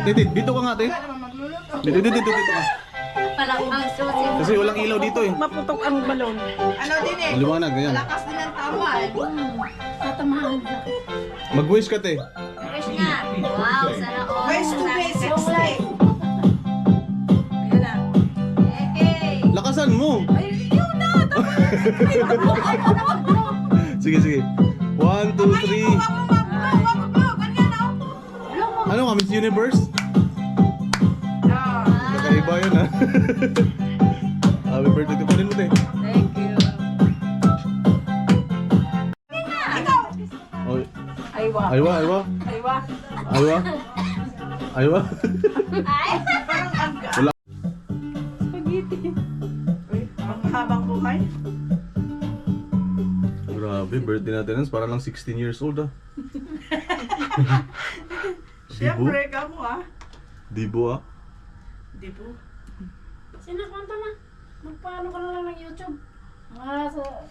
Dito ka nga, te. Dito ka. Palakang susi. Kasi walang ilaw dito eh. Maputok ang balon. Ano din eh. Maliwanag, ganyan. Lakas din ang tawad. Tatamahan. Mag-wish ka, te. Fresh nga. Wow, sana all. Face to face, 60. Ayun na. Okay. Lakasan mo. Ay, yun na. Sige. 1, 2, 3. Ano ka, Miss Universe? Kakaiba yun ha. Happy birthday to panin mo, te. Thank you. Oy. Aywa. Aywa. Aywa. Aywa. Ay. Wala. Spaghetti. Ang habang buhay. Grabe, birthday natin. Para lang 16 years old ah. Siyempre, kamo ah. Dibo ah. Di po. Sinakwanta na. Magpaano ka na lang ng YouTube. Mga sa...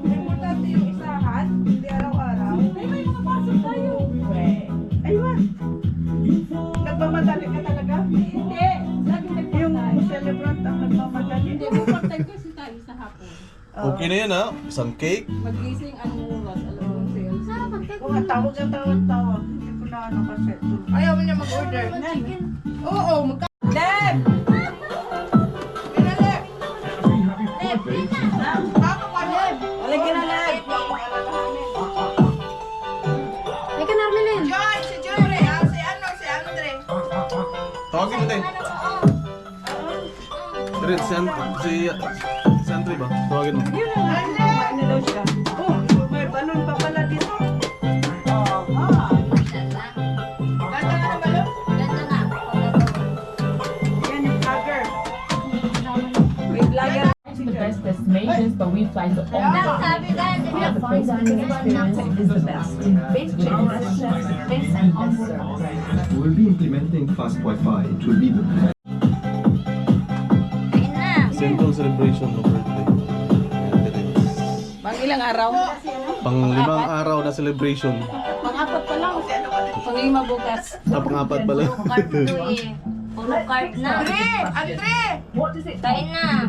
Importante yung isahan, hindi araw-araw. Ay, may mga pasok tayo. Aywan. Nagmamadali ka talaga? Hindi. Lagi Yung celebrant ang nagmamadali. Hindi, mag-part-time kasi tayo sa hapon. Okay na yan ah. Isang cake. Magising anong oras, alam mo sales. Sarap ang cake. Kung ang tawag ang tawag. Hindi ko na ano kasi. Ayaw mo niya mag-order. Chicken. Oo, Deb! Pinalip! Lep, Lina. Papa pa, Deb! Alagyan na, Deb! May ka Narmelin. Joy! Si Joy! Si Andre! Tawagin mo, te. Dire, si Andre ba? Tawagin mo. Yun na, ano daw siya? Oh, may balon pa pala dito. Aha! Ganda nga ng balon? Ganda nga. Yan yung vlogger. May vlogger. The best destinations, but we fly to all Lang sabi dahil the fine dining experience is the best. Base chicken restaurants, base and on service. We will be implementing fast Wi-Fi. It will be the Kain na. Simple celebration of birthday. Pang ilang araw? Pang 5 araw na celebration. Pang-apat pa lang. Pang-lima bukas. Pang-apat pala. Card to eh. Puro card na. Andre! Kain na.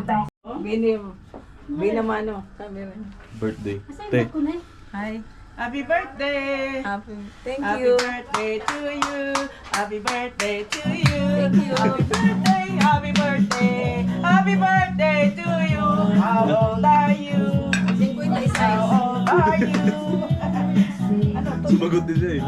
Binamano. Sabi rin. Birthday. Te. Hi. Happy birthday! Thank Happy you. birthday to you! Happy birthday to you! Thank you. Happy birthday! Happy birthday! Happy birthday to you! How old are you? 56. How old are you? Sumagot din siya eh.